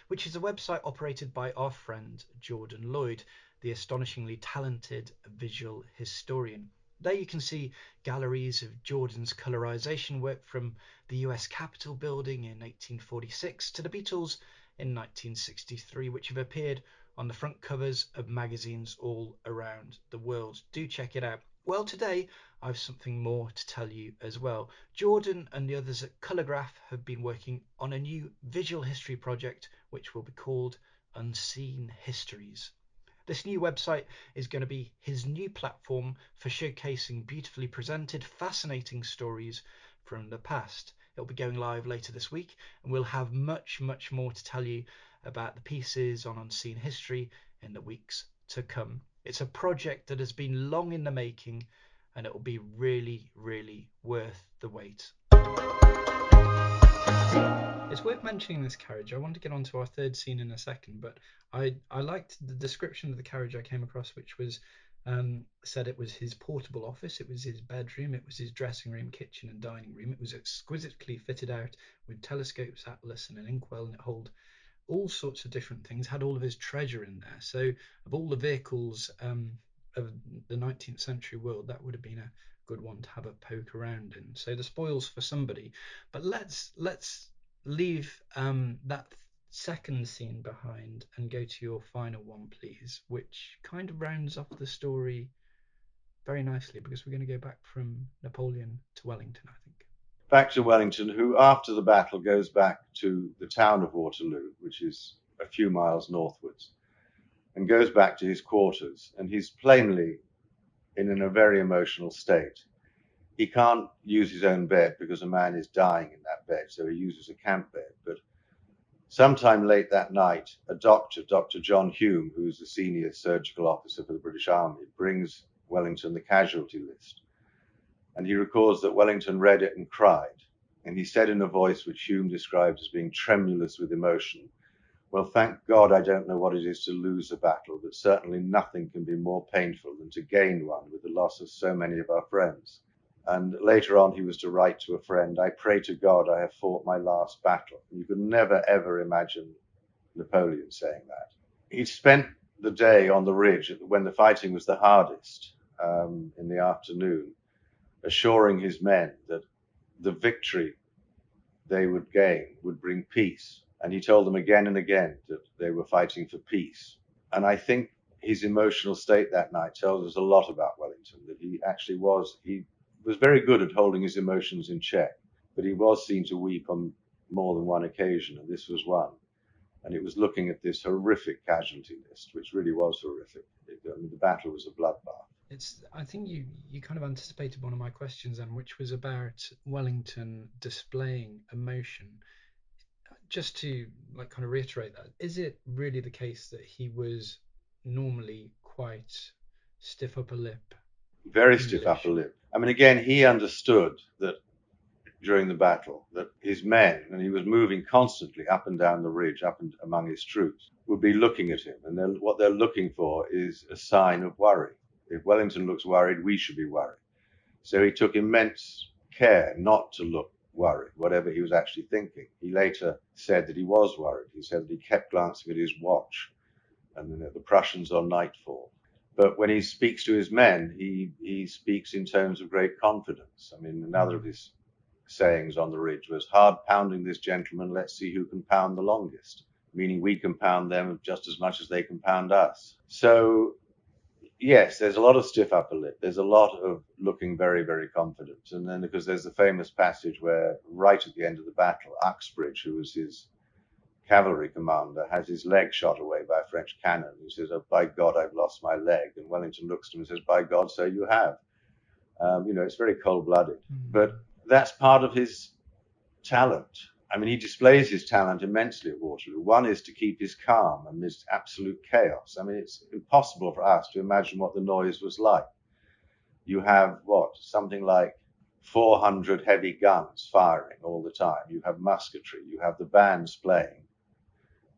which is a website operated by our friend Jordan Lloyd, the astonishingly talented visual historian. There you can see galleries of Jordan's colorization work from the US Capitol building in 1846 to the Beatles in 1963, which have appeared on the front covers of magazines all around the world. Do check it out. Well, today I've something more to tell you as well. Jordan and the others at Colourgraph have been working on a new visual history project which will be called Unseen Histories. This new website is going to be his new platform for showcasing beautifully presented, fascinating stories from the past. It'll be going live later this week, and we'll have much more to tell you about the pieces on Unseen History in the weeks to come. It's a project that has been long in the making, and it will be really worth the wait. It's worth mentioning this carriage. I want to get on to our third scene in a second, but I liked the description of the carriage I came across, which was said it was his portable office, it was his bedroom, it was his dressing room, kitchen and dining room. It was exquisitely fitted out with telescopes, atlas and an inkwell, and it held all sorts of different things, had all of his treasure in there. So of all the vehicles of the 19th century world, that would have been a good one to have a poke around in. So the spoils for somebody. But let's leave that second scene behind and go to your final one, please, which kind of rounds off the story very nicely, because we're going to go back from Napoleon to Wellington, I think. Back to Wellington, who after the battle goes back to the town of Waterloo, which is a few miles northwards, and goes back to his quarters, and he's plainly in a very emotional state. He can't use his own bed because a man is dying in that bed, so he uses a camp bed. But sometime late that night, a doctor, Dr. John Hume, who is the senior surgical officer for the British Army, brings Wellington the Casualty List. And he records that Wellington read it and cried. And he said in a voice which Hume described as being tremulous with emotion, "Well, thank God I don't know what it is to lose a battle, but certainly nothing can be more painful than to gain one with the loss of so many of our friends." And later on, he was to write to a friend, "I pray to God I have fought my last battle." You could never, ever imagine Napoleon saying that. He spent the day on the ridge when the fighting was the hardest in the afternoon, assuring his men that the victory they would gain would bring peace. And he told them again and again that they were fighting for peace. And I think his emotional state that night tells us a lot about Wellington, that he was very good at holding his emotions in check, but he was seen to weep on more than one occasion, and this was one. And it was looking at this horrific casualty list, which really was horrific. The battle was a bloodbath. I think you kind of anticipated one of my questions then, which was about Wellington displaying emotion. Just to kind of reiterate that, is it really the case that he was normally quite stiff upper lip? Very stiff upper lip. I mean, again, he understood that during the battle that his men, and he was moving constantly up and down the ridge, up and among his troops, would be looking at him. And what they're looking for is a sign of worry. If Wellington looks worried, we should be worried. So he took immense care not to look worried, whatever he was actually thinking. He later said that he was worried. He said that he kept glancing at his watch and then at the Prussians on nightfall. But when he speaks to his men, he speaks in terms of great confidence. I mean, another of his sayings on the ridge was, "Hard pounding this gentleman, let's see who can pound the longest," meaning we can pound them just as much as they can pound us. So yes, there's a lot of stiff upper lip. There's a lot of looking very, very confident. And then because there's the famous passage where right at the end of the battle, Uxbridge, who was his cavalry commander, has his leg shot away by a French cannon. He says, "Oh, by God, I've lost my leg." And Wellington looks at him and says, "By God, so you have." It's very cold-blooded. But that's part of his talent. I mean, he displays his talent immensely at Waterloo. One is to keep his calm amidst absolute chaos. I mean, it's impossible for us to imagine what the noise was like. You have, something like 400 heavy guns firing all the time. You have musketry. You have the bands playing.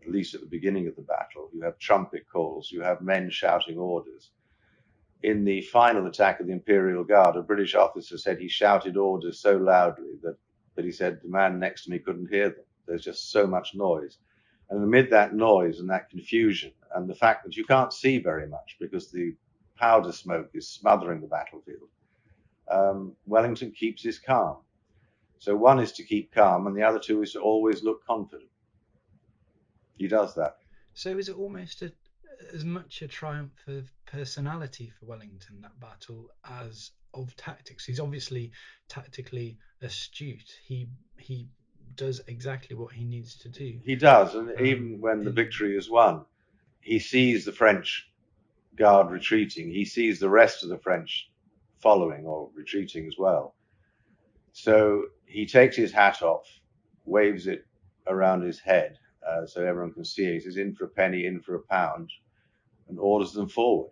at least at the beginning of the battle. You have trumpet calls, you have men shouting orders. In the final attack of the Imperial Guard, a British officer said he shouted orders so loudly that he said the man next to me couldn't hear them. There's just so much noise. And amid that noise and that confusion, and the fact that you can't see very much because the powder smoke is smothering the battlefield, Wellington keeps his calm. So one is to keep calm, and the other two is to always look confident. He does that. So is it almost as much a triumph of personality for Wellington, that battle, as of tactics? He's obviously tactically astute. He does exactly what he needs to do. He does, and even when the victory is won, he sees the French guard retreating. He sees the rest of the French following or retreating as well. So he takes his hat off, waves it around his head so everyone can see it. He says, "In for a penny, in for a pound," and orders them forward.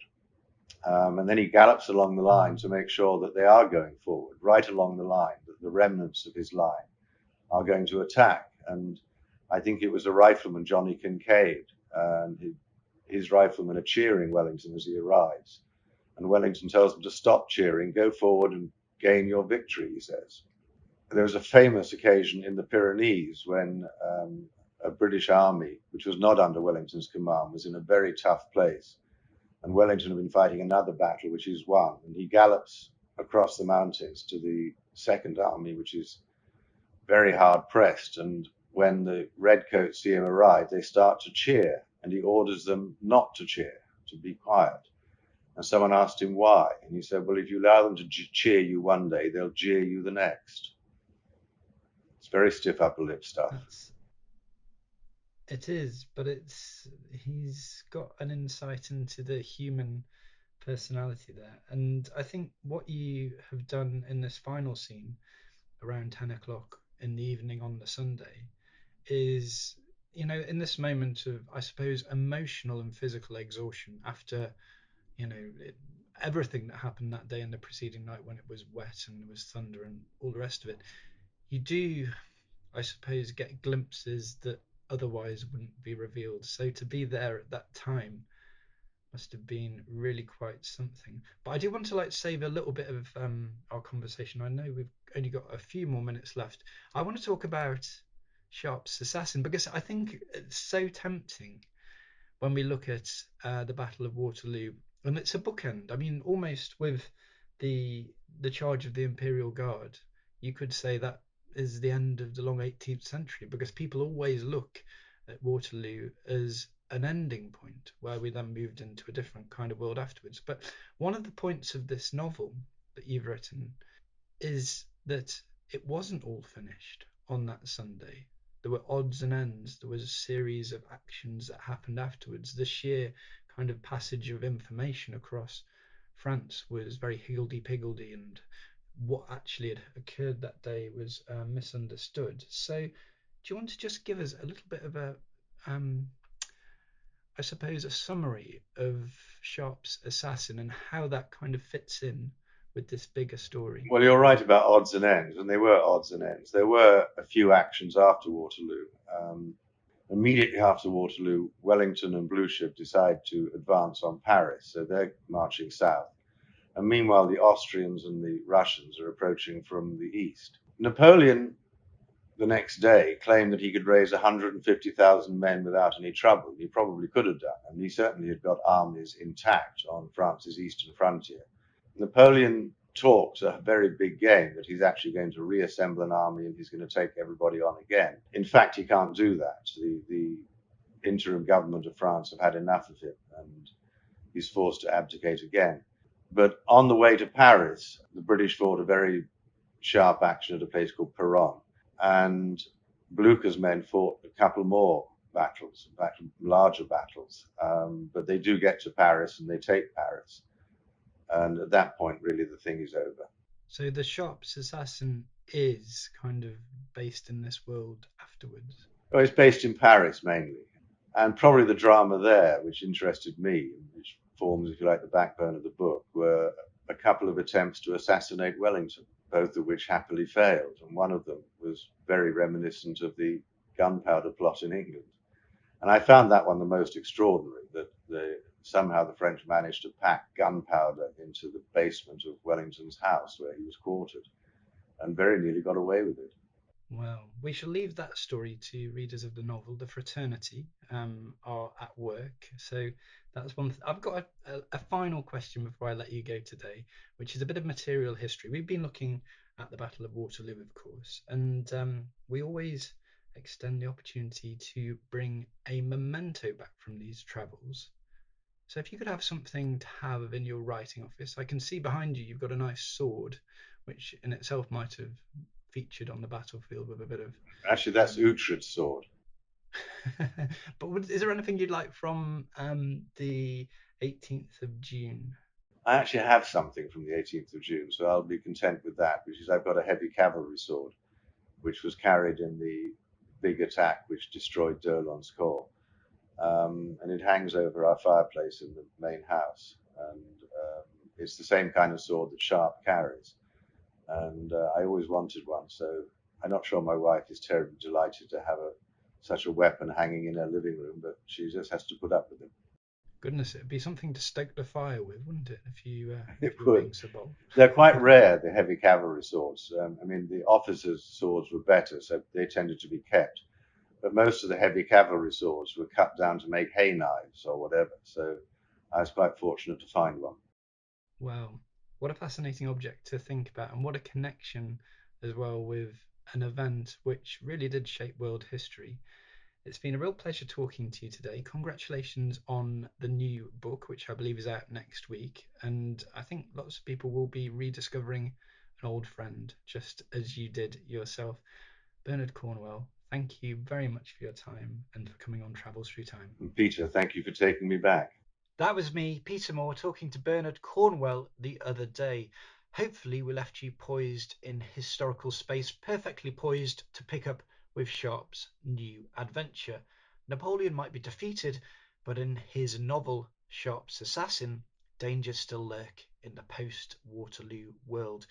And then he gallops along the line to make sure that they are going forward, right along the line, that the remnants of his line are going to attack. And I think it was a rifleman, Johnny Kincaid, and his riflemen are cheering Wellington as he arrives. And Wellington tells them to stop cheering, go forward and gain your victory, he says. There was a famous occasion in the Pyrenees when a British army, which was not under Wellington's command, was in a very tough place. And Wellington had been fighting another battle, which he's won. And he gallops across the mountains to the second army, which is very hard pressed. And when the redcoats see him arrive, they start to cheer. And he orders them not to cheer, to be quiet. And someone asked him why. And he said, well, if you allow them to cheer you one day, they'll jeer you the next. It's very stiff upper lip stuff. It is, but he's got an insight into the human personality there. And I think what you have done in this final scene around 10 o'clock in the evening on the Sunday is, in this moment of, I suppose, emotional and physical exhaustion after, everything that happened that day and the preceding night when it was wet and there was thunder and all the rest of it, you do, I suppose, get glimpses that otherwise wouldn't be revealed. So to be there at that time must have been really quite something. But I do want to save a little bit of our conversation. I know we've only got a few more minutes left. I want to talk about Sharp's assassin because I think it's so tempting when we look at the Battle of Waterloo, and it's a bookend. I mean, almost with the charge of the Imperial Guard, you could say that is the end of the long 18th century, because people always look at Waterloo as an ending point where we then moved into a different kind of world afterwards. But one of the points of this novel that you've written is that it wasn't all finished on that Sunday. There were odds and ends. There was a series of actions that happened afterwards. The sheer kind of passage of information across France was very higgledy-piggledy, and what actually had occurred that day was misunderstood. So do you want to just give us a little bit of a, I suppose, a summary of Sharp's assassin and how that kind of fits in with this bigger story? Well, you're right about odds and ends, and they were odds and ends. There were a few actions after Waterloo. Immediately after Waterloo, Wellington and Blucher decide to advance on Paris, so they're marching south. And meanwhile, the Austrians and the Russians are approaching from the east. Napoleon, the next day, claimed that he could raise 150,000 men without any trouble. He probably could have done, and he certainly had got armies intact on France's eastern frontier. Napoleon talks a very big game that he's actually going to reassemble an army and he's going to take everybody on again. In fact, he can't do that. The interim government of France have had enough of him, and he's forced to abdicate again. But on the way to Paris, the British fought a very sharp action at a place called Peronne, and Blucher's men fought a couple more battles, larger battles. But they do get to Paris and they take Paris. And at that point, really, the thing is over. So the Sharp's assassin is kind of based in this world afterwards. Well, it's based in Paris mainly, and probably the drama there, which interested me, which forms, if you like, the backbone of the book, were a couple of attempts to assassinate Wellington, both of which happily failed, and one of them was very reminiscent of the gunpowder plot in England. And I found that one the most extraordinary, that somehow the French managed to pack gunpowder into the basement of Wellington's house where he was quartered, and very nearly got away with it. Well, we shall leave that story to readers of the novel. The fraternity are at work. So that's one. I've got a final question before I let you go today, which is a bit of material history. We've been looking at the Battle of Waterloo, of course, and we always extend the opportunity to bring a memento back from these travels. So if you could have something to have in your writing office, I can see behind you you've got a nice sword, which in itself might have featured on the battlefield with a bit of. Actually, that's Uhtred's sword. But is there anything you'd like from the 18th of June? I actually have something from the 18th of June, so I'll be content with that, which is I've got a heavy cavalry sword, which was carried in the big attack which destroyed D'Erlon's corps. And it hangs over our fireplace in the main house. And it's the same kind of sword that Sharp carries. And I always wanted one, so I'm not sure my wife is terribly delighted to have such a weapon hanging in her living room, but she just has to put up with it. Goodness, it'd be something to stoke the fire with, wouldn't it? It If you were would. being so bold. They're quite rare, the heavy cavalry swords. I mean, the officers' swords were better, so they tended to be kept. But most of the heavy cavalry swords were cut down to make hay knives or whatever. So I was quite fortunate to find one. Wow, what a fascinating object to think about, and what a connection as well with an event which really did shape world history. It's been a real pleasure talking to you today. Congratulations on the new book, which I believe is out next week. And I think lots of people will be rediscovering an old friend, just as you did yourself. Bernard Cornwell, thank you very much for your time and for coming on Travels Through Time. And Peter, thank you for taking me back. That was me, Peter Moore, talking to Bernard Cornwell the other day. Hopefully, we left you poised in historical space, perfectly poised to pick up with Sharp's new adventure. Napoleon might be defeated, but in his novel Sharp's Assassin, dangers still lurk in the post-Waterloo world.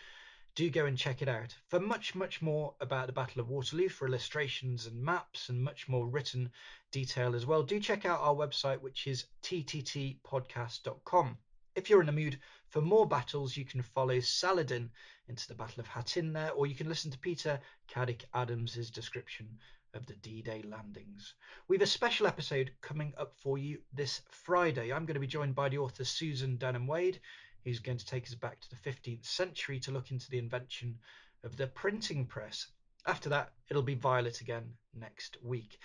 Do go and check it out. For much, much more about the Battle of Waterloo, for illustrations and maps and much more written detail as well, do check out our website, which is tttpodcast.com. If you're in the mood for more battles, you can follow Saladin into the Battle of Hattin there, or you can listen to Peter Caddick Adams' description of the D-Day landings. We've a special episode coming up for you this Friday. I'm going to be joined by the author Susan Denham-Wade, who's going to take us back to the 15th century to look into the invention of the printing press. After that, it'll be Violet again next week.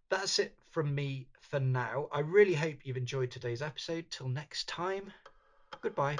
That's it from me for now. I really hope you've enjoyed today's episode. Till next time, goodbye.